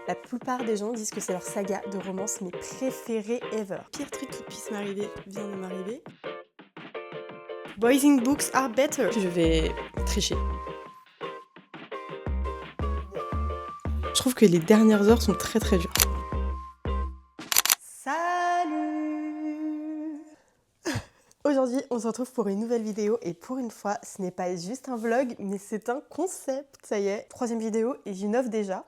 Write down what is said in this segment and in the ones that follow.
La plupart des gens disent que c'est leur saga de romance mais préférée ever. Pire truc qui puisse m'arriver vient de m'arriver. Boys in books are better. Je vais tricher. Je trouve que les dernières heures sont très dures. Salut! Aujourd'hui, on se retrouve pour une nouvelle vidéo et pour une fois, ce n'est pas juste un vlog, mais c'est un concept. Ça y est, troisième vidéo et j'innove déjà.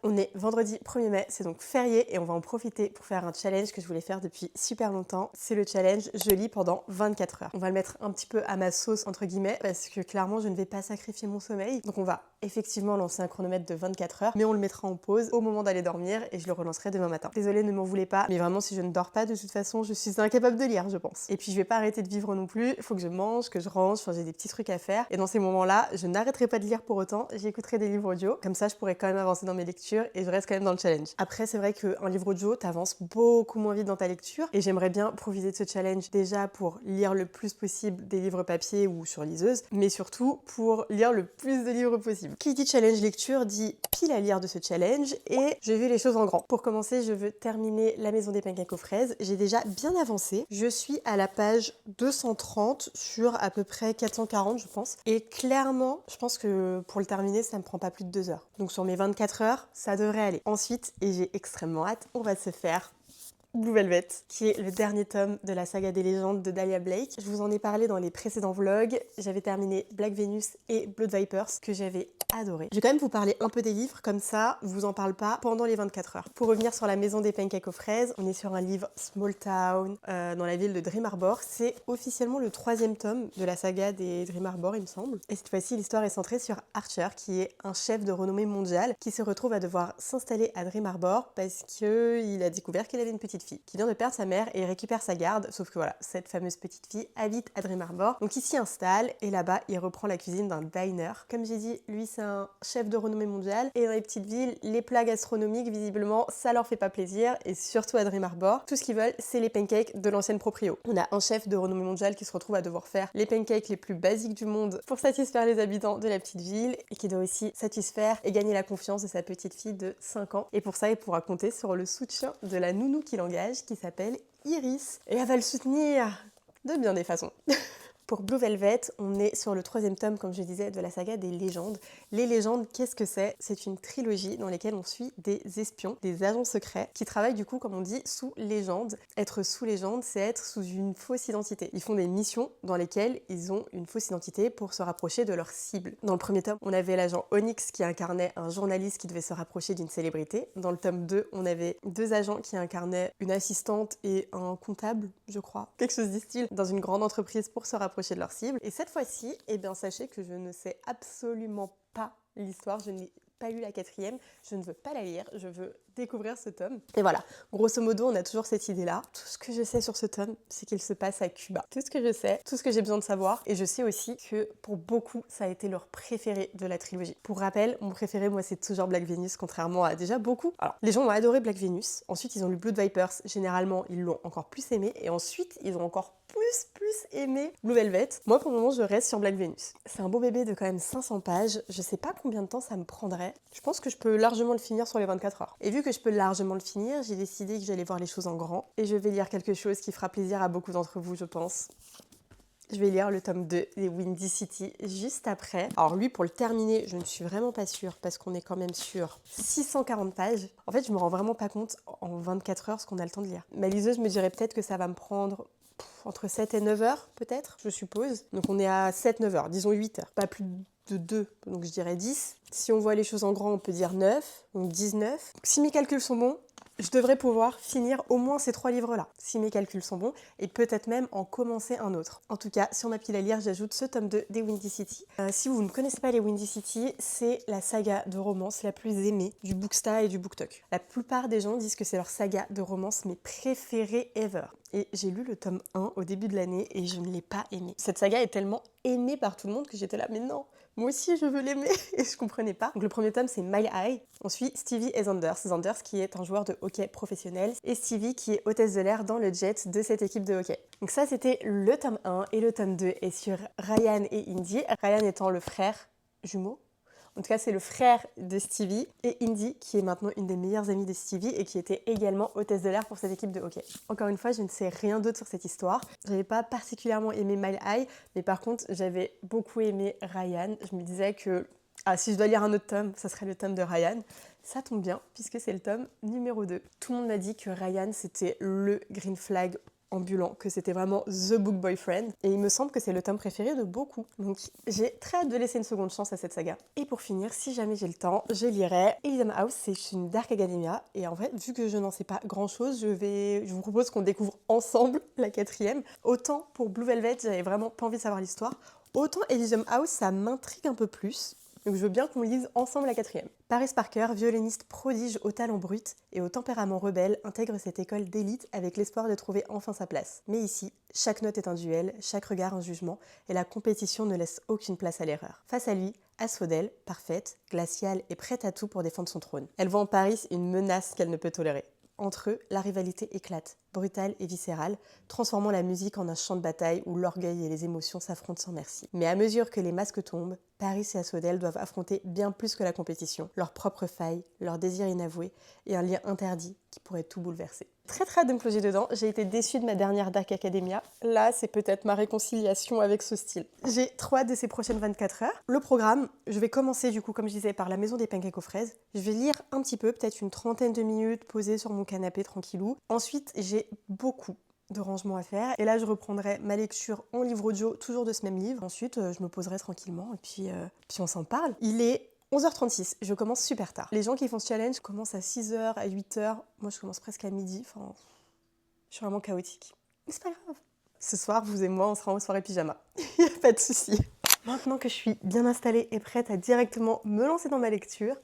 On est vendredi 1er mai, c'est donc férié et on va en profiter pour faire un challenge que je voulais faire depuis super longtemps. C'est le challenge je lis pendant 24 heures. On va le mettre un petit peu à ma sauce entre guillemets parce que clairement je ne vais pas sacrifier mon sommeil. Donc on va effectivement lancer un chronomètre de 24 heures, mais on le mettra en pause au moment d'aller dormir et je le relancerai demain matin. Désolée, ne m'en voulez pas, mais vraiment si je ne dors pas de toute façon, je suis incapable de lire je pense. Et puis je vais pas arrêter de vivre non plus, il faut que je mange, que je range, enfin j'ai des petits trucs à faire. Et dans ces moments-là, je n'arrêterai pas de lire pour autant, j'écouterai des livres audio. Comme ça je pourrai quand même avancer dans mes lectures et je reste quand même dans le challenge. Après c'est vrai qu'un livre audio, t'avances beaucoup moins vite dans ta lecture et j'aimerais bien profiter de ce challenge déjà pour lire le plus possible des livres papier ou sur liseuse, mais surtout pour lire le plus de livres possible. Qui dit challenge lecture dit pile à lire de ce challenge et je vais les choses en grand. Pour commencer, je veux terminer La Maison des Pancakes aux fraises. J'ai déjà bien avancé. Je suis à la page 230 sur à peu près 440 je pense. Et clairement, je pense que pour le terminer, ça me prend pas plus de 2 heures. Donc sur mes 24 heures, ça devrait aller. Ensuite, et j'ai extrêmement hâte, on va se faire Blue Velvet, qui est le dernier tome de la saga des légendes de Dahlia Blake. Je vous en ai parlé dans les précédents vlogs. J'avais terminé Black Venus et Blood Vipers, que j'avais adoré. Je vais quand même vous parler un peu des livres, comme ça, je vous en parle pas pendant les 24 heures. Pour revenir sur La Maison des Pancakes aux fraises, on est sur un livre Small Town, dans la ville de Dream Harbor. C'est officiellement le 3e tome de la saga des Dream Harbor, il me semble. Et cette fois-ci, l'histoire est centrée sur Archer, qui est un chef de renommée mondiale, qui se retrouve à devoir s'installer à Dream Harbor parce qu'il a découvert qu'il avait une petite fille qui vient de perdre sa mère et récupère sa garde, sauf que voilà, cette fameuse petite fille habite à Dream Harbor, donc il s'y installe et là-bas il reprend la cuisine d'un diner. Comme j'ai dit, lui c'est un chef de renommée mondiale et dans les petites villes, les plats gastronomiques visiblement ça leur fait pas plaisir et surtout à Dream Harbor, tout ce qu'ils veulent c'est les pancakes de l'ancienne proprio. On a un chef de renommée mondiale qui se retrouve à devoir faire les pancakes les plus basiques du monde pour satisfaire les habitants de la petite ville et qui doit aussi satisfaire et gagner la confiance de sa petite fille de 5 ans et pour ça il pourra compter sur le soutien de la nounou qui l'engage qui s'appelle Iris. Et elle va le soutenir de bien des façons. Pour Blue Velvet, on est sur le 3e tome, comme je disais, de la saga des légendes. Les légendes, qu'est-ce que c'est ? C'est une trilogie dans laquelle on suit des espions, des agents secrets, qui travaillent du coup, comme on dit, sous légende. Être sous légende, c'est être sous une fausse identité. Ils font des missions dans lesquelles ils ont une fausse identité pour se rapprocher de leur cible. Dans le premier tome, on avait l'agent Onyx qui incarnait un journaliste qui devait se rapprocher d'une célébrité. Dans le tome 2, on avait 2 agents qui incarnaient une assistante et un comptable, je crois. Quelque chose du style, dans une grande entreprise pour se rapprocher de leur cible. Et cette fois-ci, eh bien sachez que je ne sais absolument pas l'histoire, je n'ai pas lu la 4e, je ne veux pas la lire, je veux découvrir ce tome. Et voilà, grosso modo, on a toujours cette idée-là. Tout ce que je sais sur ce tome, c'est qu'il se passe à Cuba. Tout ce que je sais, tout ce que j'ai besoin de savoir. Et je sais aussi que pour beaucoup, ça a été leur préféré de la trilogie. Pour rappel, mon préféré, moi, c'est toujours Black Venus, contrairement à déjà beaucoup. Alors, les gens ont adoré Black Venus. Ensuite, ils ont lu Blood Vipers. Généralement, ils l'ont encore plus aimé. Et ensuite, ils ont encore plus aimé Blue Velvet. Moi, pour le moment, je reste sur Black Venus. C'est un beau bébé de quand même 500 pages. Je sais pas combien de temps ça me prendrait. Je pense que je peux largement le finir sur les 24 heures. Et vu que je peux largement le finir, j'ai décidé que j'allais voir les choses en grand. Et je vais lire quelque chose qui fera plaisir à beaucoup d'entre vous, je pense. Je vais lire le tome 2 des Windy City juste après. Alors lui, pour le terminer, je ne suis vraiment pas sûre parce qu'on est quand même sur 640 pages. En fait, je me rends vraiment pas compte en 24 heures ce qu'on a le temps de lire. Ma liseuse me dirait peut-être que ça va me prendre entre 7 et 9 heures peut-être, je suppose. Donc on est à 7-9 heures, disons 8 heures. Pas plus de 2, donc je dirais 10. Si on voit les choses en grand, on peut dire 9, donc 19. Si mes calculs sont bons, je devrais pouvoir finir au moins ces 3 livres-là, si mes calculs sont bons, et peut-être même en commencer un autre. En tout cas, sur ma pile à lire, j'ajoute ce tome 2 des Windy City. Si vous ne connaissez pas les Windy City, c'est la saga de romance la plus aimée du Booksta et du BookTok. La plupart des gens disent que c'est leur saga de romance mais préférée ever. Et j'ai lu le tome 1 au début de l'année et je ne l'ai pas aimé. Cette saga est tellement aimée par tout le monde que j'étais là, mais non, moi aussi je veux l'aimer, et je comprenais pas. Donc le premier tome c'est My Eye, on suit Stevie et Xanders. Xanders qui est un joueur de hockey professionnel et Stevie qui est hôtesse de l'air dans le jet de cette équipe de hockey. Donc ça c'était le tome 1 et le tome 2 est sur Ryan et Indy, Ryan étant le frère jumeau. En tout cas, c'est le frère de Stevie et Indy, qui est maintenant une des meilleures amies de Stevie et qui était également hôtesse de l'air pour cette équipe de hockey. Encore une fois, je ne sais rien d'autre sur cette histoire. J'avais pas particulièrement aimé Mile High, mais par contre, j'avais beaucoup aimé Ryan. Je me disais que si je dois lire un autre tome, ça serait le tome de Ryan. Ça tombe bien, puisque c'est le tome numéro 2. Tout le monde m'a dit que Ryan, c'était le green flag ambulant, que c'était vraiment the book boyfriend. Et il me semble que c'est le tome préféré de beaucoup. Donc j'ai très hâte de laisser une seconde chance à cette saga. Et pour finir, si jamais j'ai le temps, je lirai Elysium House, c'est une Dark Academia. Et en fait, vu que je n'en sais pas grand-chose, je vous propose qu'on découvre ensemble la 4e. Autant pour Blue Velvet, j'avais vraiment pas envie de savoir l'histoire. Autant Elysium House, ça m'intrigue un peu plus. Donc je veux bien qu'on lise ensemble la 4e. Paris Parker, violoniste prodige au talent brut et au tempérament rebelle, intègre cette école d'élite avec l'espoir de trouver enfin sa place. Mais ici, chaque note est un duel, chaque regard un jugement, et la compétition ne laisse aucune place à l'erreur. Face à lui, Asphodel, parfaite, glaciale et prête à tout pour défendre son trône. Elle voit en Paris une menace qu'elle ne peut tolérer. Entre eux, la rivalité éclate, brutale et viscérale, transformant la musique en un champ de bataille où l'orgueil et les émotions s'affrontent sans merci. Mais à mesure que les masques tombent, Paris et Asphodel doivent affronter bien plus que la compétition, leurs propres failles, leurs désirs inavoués et un lien interdit qui pourrait tout bouleverser. Très hâte de me plonger dedans, j'ai été déçue de ma dernière Dark Academia. Là, c'est peut-être ma réconciliation avec ce style. J'ai trop hâte de ces prochaines 24 heures. Le programme, je vais commencer du coup, comme je disais, par la maison des pancakes aux fraises. Je vais lire un petit peu, peut-être une trentaine de minutes, posée sur mon canapé tranquillou. Ensuite, j'ai beaucoup de rangement à faire. Et là, je reprendrai ma lecture en livre audio, toujours de ce même livre. Ensuite, je me poserai tranquillement et puis on s'en parle. Il est 11h36, je commence super tard. Les gens qui font ce challenge commencent à 6h, à 8h. Moi, je commence presque à midi. Enfin, je suis vraiment chaotique. Mais c'est pas grave. Ce soir, vous et moi, on sera en soirée pyjama. Il n'y a pas de souci. Maintenant que je suis bien installée et prête à directement me lancer dans ma lecture,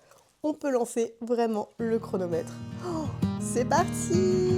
on peut lancer vraiment le chronomètre. Oh, c'est parti!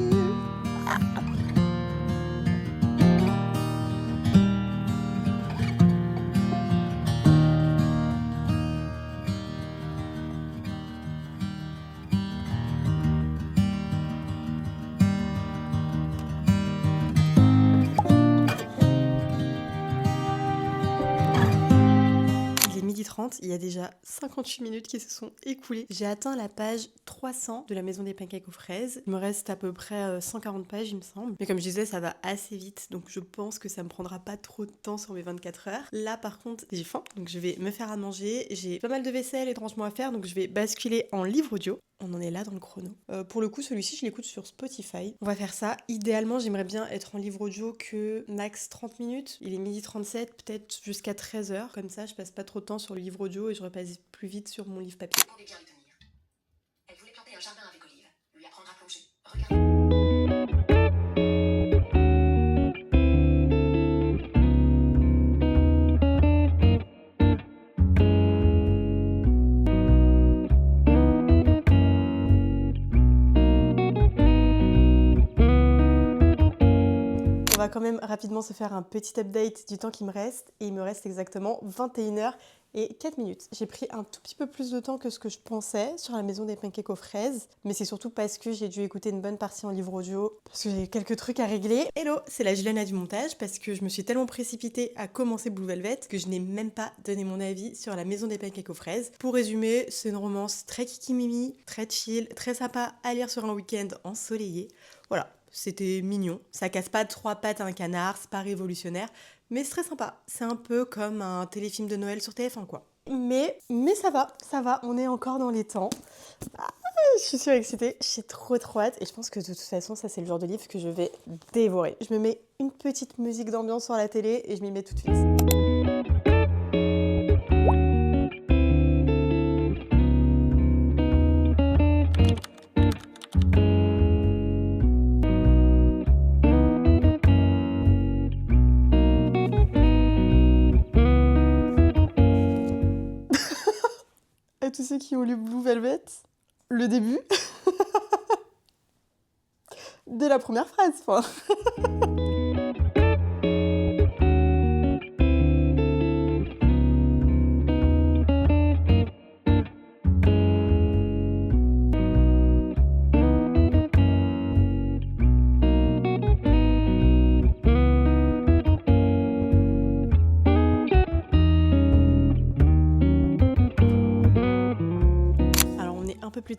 Il y a déjà 58 minutes qui se sont écoulées. J'ai atteint la page 300 de la maison des pancakes aux fraises. Il me reste à peu près 140 pages, il me semble. Mais comme je disais, ça va assez vite, donc je pense que ça me prendra pas trop de temps sur mes 24 heures. Là, par contre, j'ai faim, donc je vais me faire à manger. J'ai pas mal de vaisselle et de rangement à faire, donc je vais basculer en livre audio. On en est là dans le chrono. Pour le coup, celui-ci, je l'écoute sur Spotify. On va faire ça. Idéalement, j'aimerais bien être en livre audio que max 30 minutes. Il est 12h37, peut-être jusqu'à 13h. Comme ça, je passe pas trop de temps sur le livre audio et je repasse plus vite sur mon livre papier. Elle voulait planter un jardin avec Olive, lui apprendre à plonger. Regardez. On va quand même rapidement se faire un petit update du temps qui me reste et il me reste exactement 21h et 4 minutes. J'ai pris un tout petit peu plus de temps que ce que je pensais sur la maison des pancakes aux fraises, mais c'est surtout parce que j'ai dû écouter une bonne partie en livre audio, parce que j'ai quelques trucs à régler. Hello, c'est la Juliana du montage, parce que je me suis tellement précipitée à commencer Blue Velvet que je n'ai même pas donné mon avis sur la maison des pancakes aux fraises. Pour résumer, c'est une romance très kikimimi, très chill, très sympa à lire sur un week-end ensoleillé. Voilà. C'était mignon, ça casse pas 3 pattes à un canard, c'est pas révolutionnaire, mais c'est très sympa. C'est un peu comme un téléfilm de Noël sur TF1 quoi. Mais ça va, on est encore dans les temps. Je suis surexcitée, j'ai trop hâte et je pense que de toute façon ça c'est le genre de livre que je vais dévorer. Je me mets une petite musique d'ambiance sur la télé et je m'y mets tout de suite. Tous ceux qui ont lu Blue Velvet, le début, dès la première phrase, enfin.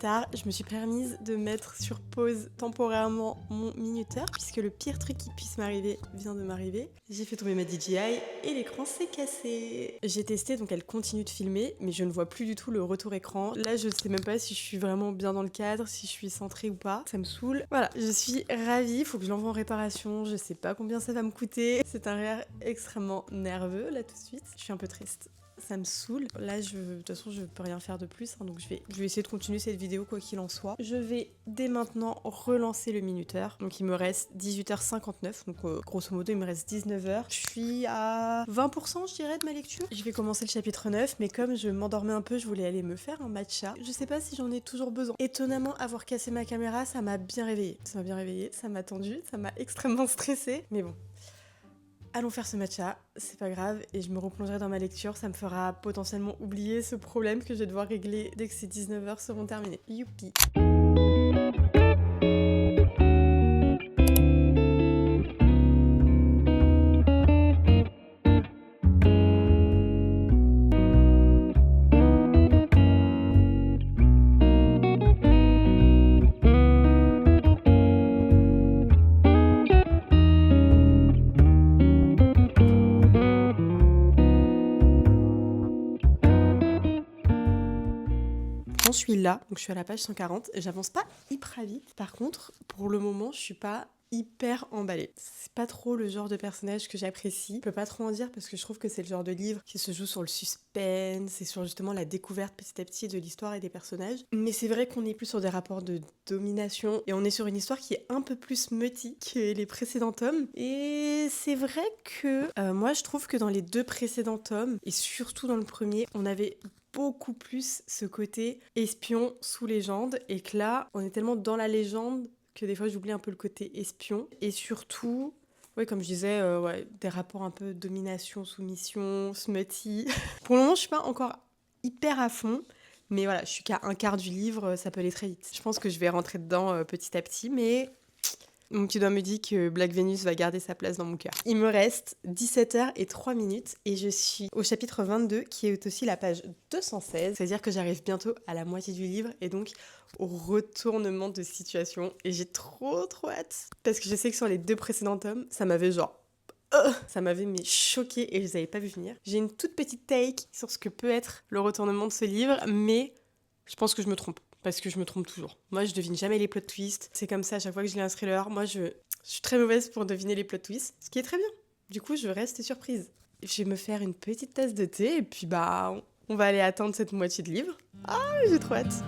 tard, je me suis permise de mettre sur pause temporairement mon minuteur puisque le pire truc qui puisse m'arriver vient de m'arriver. J'ai fait tomber ma DJI et l'écran s'est cassé. J'ai testé, donc elle continue de filmer, mais je ne vois plus du tout le retour écran. Là, je sais même pas si je suis vraiment bien dans le cadre, si je suis centrée ou pas. Ça me saoule. Voilà, je suis ravie. Il faut que je l'envoie en réparation. Je sais pas combien ça va me coûter. C'est un rire extrêmement nerveux là tout de suite. Je suis un peu triste. Ça me saoule. Là, de toute façon, je peux rien faire de plus, hein, donc je vais essayer de continuer cette vidéo quoi qu'il en soit. Je vais dès maintenant relancer le minuteur. Donc il me reste 18h59, donc grosso modo il me reste 19h. Je suis à 20% je dirais de ma lecture. Je vais commencer le chapitre 9, mais comme je m'endormais un peu, je voulais aller me faire un matcha. Je sais pas si j'en ai toujours besoin. Étonnamment, avoir cassé ma caméra, ça m'a bien réveillée. Ça m'a tendu, ça m'a extrêmement stressée, mais bon. Allons faire ce matcha, c'est pas grave, et je me replongerai dans ma lecture, ça me fera potentiellement oublier ce problème que je vais devoir régler dès que ces 19h seront terminées. Youpi! Je suis là, donc je suis à la page 140, j'avance pas hyper vite. Par contre, pour le moment, je suis pas hyper emballée. C'est pas trop le genre de personnage que j'apprécie. Je peux pas trop en dire parce que je trouve que c'est le genre de livre qui se joue sur le suspense et sur justement la découverte petit à petit de l'histoire et des personnages. Mais c'est vrai qu'on est plus sur des rapports de domination et on est sur une histoire qui est un peu plus meaty que les précédents tomes. Et c'est vrai que moi je trouve que dans les deux précédents tomes, et surtout dans le premier, on avait beaucoup plus ce côté espion sous légende, et que là, on est tellement dans la légende que des fois j'oublie un peu le côté espion, et surtout, ouais, comme je disais, des rapports un peu domination, soumission, smutty. Pour le moment, je suis pas encore hyper à fond, mais voilà, je suis qu'à un quart du livre, ça peut aller très vite. Je pense que je vais rentrer dedans petit à petit, mais mon petit doigt me dit que Black Venus va garder sa place dans mon cœur. Il me reste 17h03 et je suis au chapitre 22 qui est aussi la page 216. C'est-à-dire que j'arrive bientôt à la moitié du livre et donc au retournement de situation. Et j'ai trop hâte. Parce que je sais que sur les deux précédents tomes, ça m'avait ça m'avait choquée et je les avais pas vu venir. J'ai une toute petite take sur ce que peut être le retournement de ce livre, mais je pense que je me trompe. Parce que je me trompe toujours. Moi, je devine jamais les plot twists. C'est comme ça à chaque fois que je lis un thriller. Moi, je suis très mauvaise pour deviner les plot twists, ce qui est très bien. Du coup, je reste surprise. Je vais me faire une petite tasse de thé et puis on va aller atteindre cette moitié de livre. Ah, j'ai trop hâte.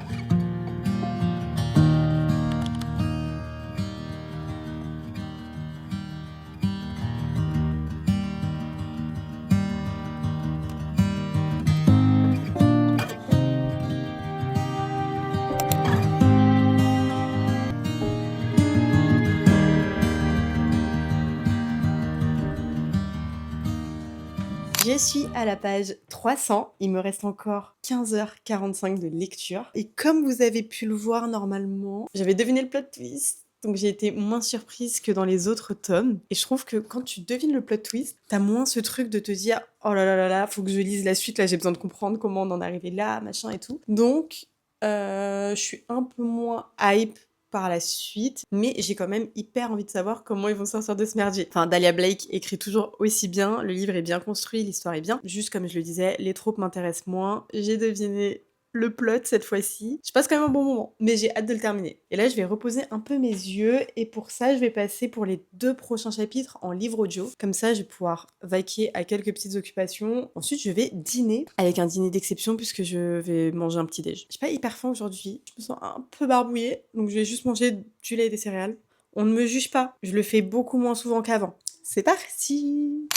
Je suis à la page 300, il me reste encore 15h45 de lecture. Et comme vous avez pu le voir normalement, j'avais deviné le plot twist. Donc j'ai été moins surprise que dans les autres tomes. Et je trouve que quand tu devines le plot twist, t'as moins ce truc de te dire « Oh là là là là, faut que je lise la suite, là j'ai besoin de comprendre comment on en est arrivé là, machin et tout. » Donc je suis un peu moins hype par la suite, mais j'ai quand même hyper envie de savoir comment ils vont sortir de ce merdier. Enfin, Dahlia Blake écrit toujours aussi bien, le livre est bien construit, l'histoire est bien. Juste comme je le disais, les tropes m'intéressent moins. J'ai deviné le plot cette fois-ci. Je passe quand même un bon moment, mais j'ai hâte de le terminer. Et là, je vais reposer un peu mes yeux, et pour ça, je vais passer pour les 2 prochains chapitres en livre audio. Comme ça, je vais pouvoir vaquer à quelques petites occupations. Ensuite, je vais dîner, avec un dîner d'exception, puisque je vais manger un petit déj. J'ai pas hyper faim aujourd'hui, je me sens un peu barbouillée, donc je vais juste manger du lait et des céréales. On ne me juge pas, je le fais beaucoup moins souvent qu'avant. C'est parti!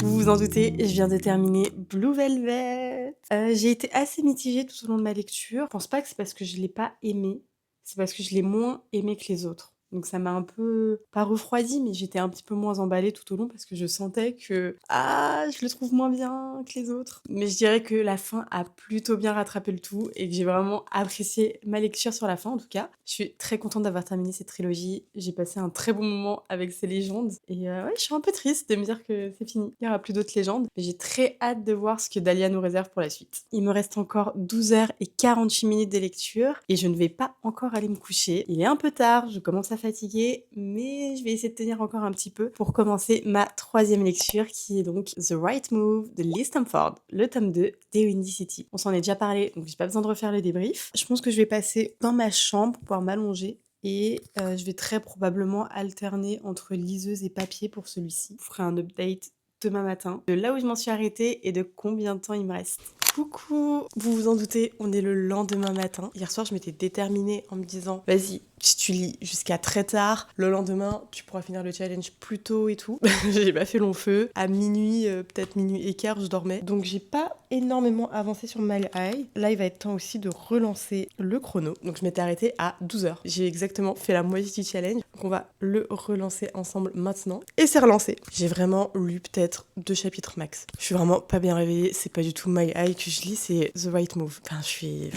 Vous vous en doutez, je viens de terminer Blue Velvet. J'ai été assez mitigée tout au long de ma lecture. Je pense pas que c'est parce que je l'ai pas aimé, c'est parce que je l'ai moins aimé que les autres. Donc ça m'a un peu, pas refroidi, mais j'étais un petit peu moins emballée tout au long parce que je sentais que, je le trouve moins bien que les autres. Mais je dirais que la fin a plutôt bien rattrapé le tout et que j'ai vraiment apprécié ma lecture sur la fin en tout cas. Je suis très contente d'avoir terminé cette trilogie. J'ai passé un très bon moment avec ces légendes et ouais, je suis un peu triste de me dire que c'est fini. Il n'y aura plus d'autres légendes, mais j'ai très hâte de voir ce que Dahlia nous réserve pour la suite. Il me reste encore 12h48 de lecture et je ne vais pas encore aller me coucher. Il est un peu tard, je commence à fatiguée, mais je vais essayer de tenir encore un petit peu pour commencer ma 3e lecture qui est donc The Right Move de Lee Stamford, le tome 2 des Windy City. On s'en est déjà parlé, donc j'ai pas besoin de refaire le débrief. Je pense que je vais passer dans ma chambre pour pouvoir m'allonger et je vais très probablement alterner entre liseuse et papier pour celui-ci. Je ferai un update demain matin de là où je m'en suis arrêtée et de combien de temps il me reste. Coucou! Vous vous en doutez, on est le lendemain matin. Hier soir, je m'étais déterminée en me disant, vas-y, si tu lis jusqu'à très tard, le lendemain, tu pourras finir le challenge plus tôt et tout. J'ai pas fait long feu. À minuit, peut-être minuit et quart, je dormais. Donc j'ai pas énormément avancé sur My Eye. Là, il va être temps aussi de relancer le chrono. Donc je m'étais arrêtée à 12h. J'ai exactement fait la moitié du challenge. Donc on va le relancer ensemble maintenant. Et c'est relancé. J'ai vraiment lu peut-être 2 chapitres max. Je suis vraiment pas bien réveillée. C'est pas du tout My Eye que je lis, c'est The Right Move. Enfin, je suis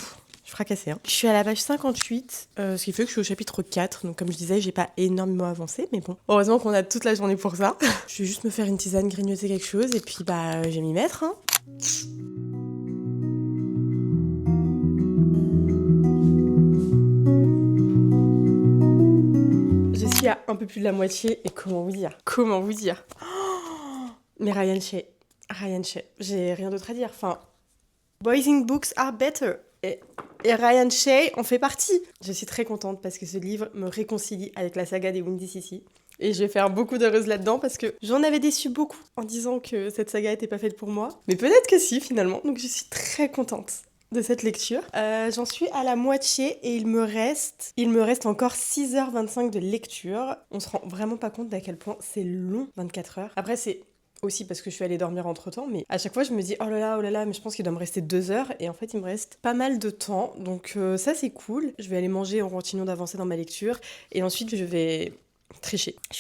fracassée. Je suis à la page 58, ce qui fait que je suis au chapitre 4. Donc comme je disais, j'ai pas énormément avancé, mais bon. Heureusement qu'on a toute la journée pour ça. Je vais juste me faire une tisane, grignoter quelque chose, et puis je vais m'y mettre. Je suis à un peu plus de la moitié, et comment vous dire mais Ryan Shea, j'ai rien d'autre à dire. Enfin, Boys in Books are better. Et Ryan Shea en fait partie. Je suis très contente parce que ce livre me réconcilie avec la saga des Windy City. Et je vais faire beaucoup d'heureuses là-dedans parce que j'en avais déçu beaucoup en disant que cette saga était pas faite pour moi. Mais peut-être que si finalement, donc je suis très contente de cette lecture. J'en suis à la moitié et il me reste encore 6h25 de lecture. On se rend vraiment pas compte d'à quel point c'est long, 24 heures. Après c'est aussi parce que je suis allée dormir entre temps, mais à chaque fois je me dis oh là là, mais je pense qu'il doit me rester 2 heures et en fait il me reste pas mal de temps, donc ça c'est cool. Je vais aller manger en continuant d'avancer dans ma lecture et ensuite je vais tricher. Je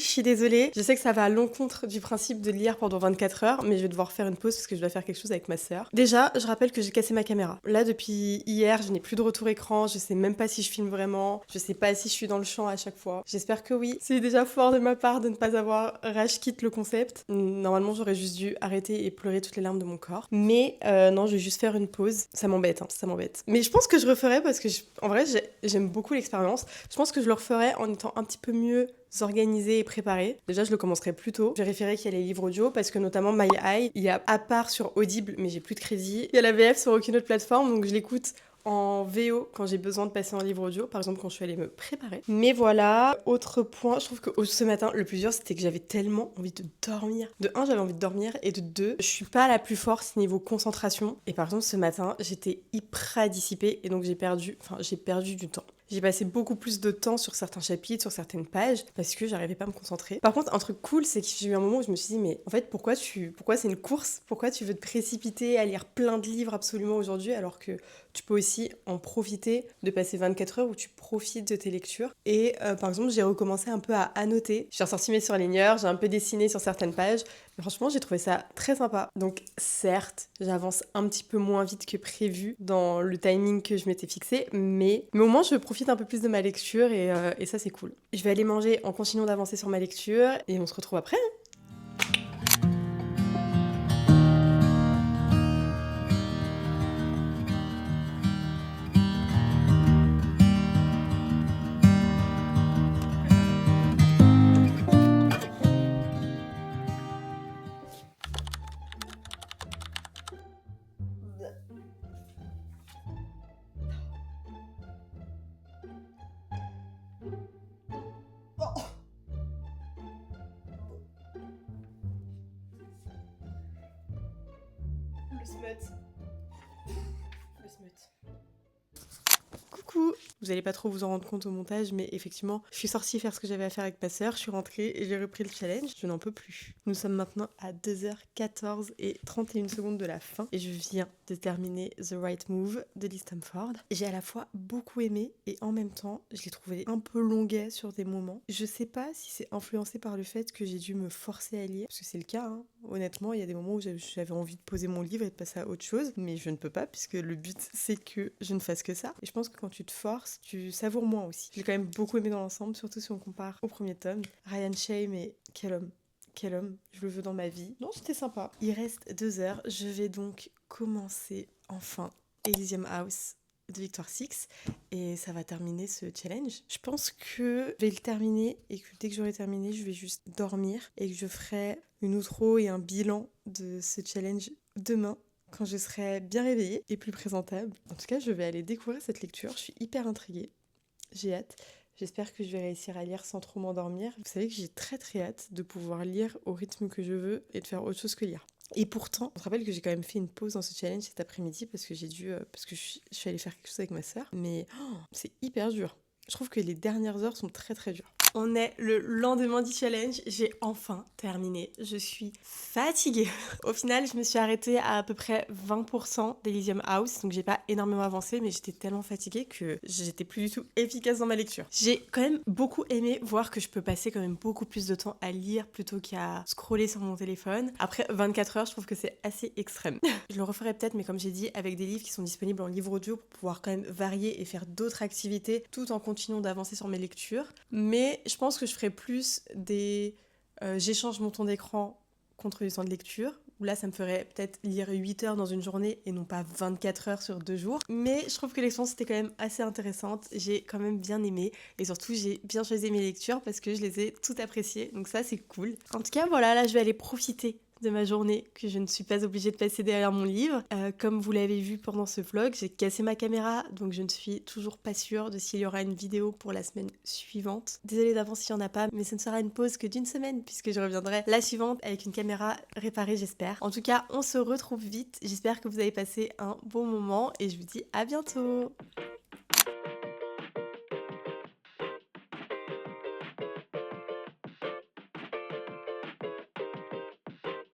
suis désolée, je sais que ça va à l'encontre du principe de lire pendant 24 heures, mais je vais devoir faire une pause parce que je dois faire quelque chose avec ma sœur. Déjà, je rappelle que j'ai cassé ma caméra. Là, depuis hier, je n'ai plus de retour écran, je sais même pas si je filme vraiment, je sais pas si je suis dans le champ à chaque fois. J'espère que oui. C'est déjà fort de ma part de ne pas avoir rage quitte le concept. Normalement, j'aurais juste dû arrêter et pleurer toutes les larmes de mon corps. Mais non, je vais juste faire une pause. Ça m'embête, ça m'embête. Mais je pense que je referai parce que, en vrai, j'aime beaucoup l'expérience. Je pense que je le referai en étant un petit peu mieux organisé et préparé. Déjà, je le commencerai plus tôt. Je vérifierai qu'il y a les livres audio parce que notamment My Eye, il y a à part sur Audible, mais j'ai plus de crédit. Il y a la VF sur aucune autre plateforme, donc je l'écoute en VO quand j'ai besoin de passer en livre audio, par exemple quand je suis allée me préparer. Mais voilà, autre point, je trouve que ce matin, le plus dur, c'était que j'avais tellement envie de dormir. De 1, j'avais envie de dormir, et de 2, je suis pas la plus forte niveau concentration. Et par exemple, ce matin, j'étais hyper dissipée, et donc j'ai perdu du temps. J'ai passé beaucoup plus de temps sur certains chapitres, sur certaines pages, parce que j'arrivais pas à me concentrer. Par contre, un truc cool, c'est que j'ai eu un moment où je me suis dit, mais en fait, pourquoi c'est une course? Pourquoi tu veux te précipiter à lire plein de livres absolument aujourd'hui, alors que tu peux aussi en profiter de passer 24 heures où tu profites de tes lectures. Et par exemple, j'ai recommencé un peu à annoter. J'ai ressorti mes surligneurs, j'ai un peu dessiné sur certaines pages. Mais franchement, j'ai trouvé ça très sympa. Donc certes, j'avance un petit peu moins vite que prévu dans le timing que je m'étais fixé, mais au moins je profite un peu plus de ma lecture et ça c'est cool. Je vais aller manger en continuant d'avancer sur ma lecture et on se retrouve après. Le smut. coup, vous allez pas trop vous en rendre compte au montage, mais effectivement, je suis sortie faire ce que j'avais à faire avec ma sœur, je suis rentrée et j'ai repris le challenge. Je n'en peux plus. Nous sommes maintenant à 2h14 et 31 secondes de la fin et je viens de terminer The Right Move de Lee Stamford. J'ai à la fois beaucoup aimé et en même temps, je l'ai trouvé un peu longuet sur des moments. Je sais pas si c'est influencé par le fait que j'ai dû me forcer à lire, parce que c'est le cas, hein. Honnêtement, il y a des moments où j'avais envie de poser mon livre et de passer à autre chose, mais je ne peux pas puisque le but c'est que je ne fasse que ça. Et je pense que quand tu te forces, tu savoures moins aussi. J'ai quand même beaucoup aimé dans l'ensemble, surtout si on compare au premier tome. Ryan Shay, mais quel homme. Quel homme, je le veux dans ma vie. Non, c'était sympa. Il reste 2 heures, je vais donc commencer enfin Elysium House de Victoire 6 et ça va terminer ce challenge. Je pense que je vais le terminer et que dès que j'aurai terminé, je vais juste dormir et que je ferai une outro et un bilan de ce challenge demain quand je serai bien réveillée et plus présentable. En tout cas, je vais aller découvrir cette lecture, je suis hyper intriguée. J'ai hâte. J'espère que je vais réussir à lire sans trop m'endormir. Vous savez que j'ai très très hâte de pouvoir lire au rythme que je veux et de faire autre chose que lire. Et pourtant, on se rappelle que j'ai quand même fait une pause dans ce challenge cet après-midi parce que je suis allée faire quelque chose avec ma sœur. Mais c'est hyper dur. Je trouve que les dernières heures sont très très dures. On est le lendemain du challenge, j'ai enfin terminé. Je suis fatiguée. Au final, je me suis arrêtée à peu près 20% d'Elysium House, donc j'ai pas énormément avancé, mais j'étais tellement fatiguée que j'étais plus du tout efficace dans ma lecture. J'ai quand même beaucoup aimé voir que je peux passer quand même beaucoup plus de temps à lire plutôt qu'à scroller sur mon téléphone. Après 24 heures, je trouve que c'est assez extrême. Je le referai peut-être, mais comme j'ai dit, avec des livres qui sont disponibles en livre audio pour pouvoir quand même varier et faire d'autres activités tout en continuant d'avancer sur mes lectures. Mais je pense que je ferai plus des... j'échange mon temps d'écran contre du temps de lecture, où là ça me ferait peut-être lire 8 heures dans une journée et non pas 24 heures sur 2 jours. Mais je trouve que l'expérience était quand même assez intéressante, j'ai quand même bien aimé et surtout j'ai bien choisi mes lectures parce que je les ai toutes appréciées, donc ça c'est cool. En tout cas voilà, là je vais aller profiter de ma journée, que je ne suis pas obligée de passer derrière mon livre. Comme vous l'avez vu pendant ce vlog, j'ai cassé ma caméra, donc je ne suis toujours pas sûre de s'il y aura une vidéo pour la semaine suivante. Désolée d'avance s'il n'y en a pas, mais ce ne sera une pause que d'1 semaine, puisque je reviendrai la suivante avec une caméra réparée, j'espère. En tout cas, on se retrouve vite. J'espère que vous avez passé un bon moment et je vous dis à bientôt.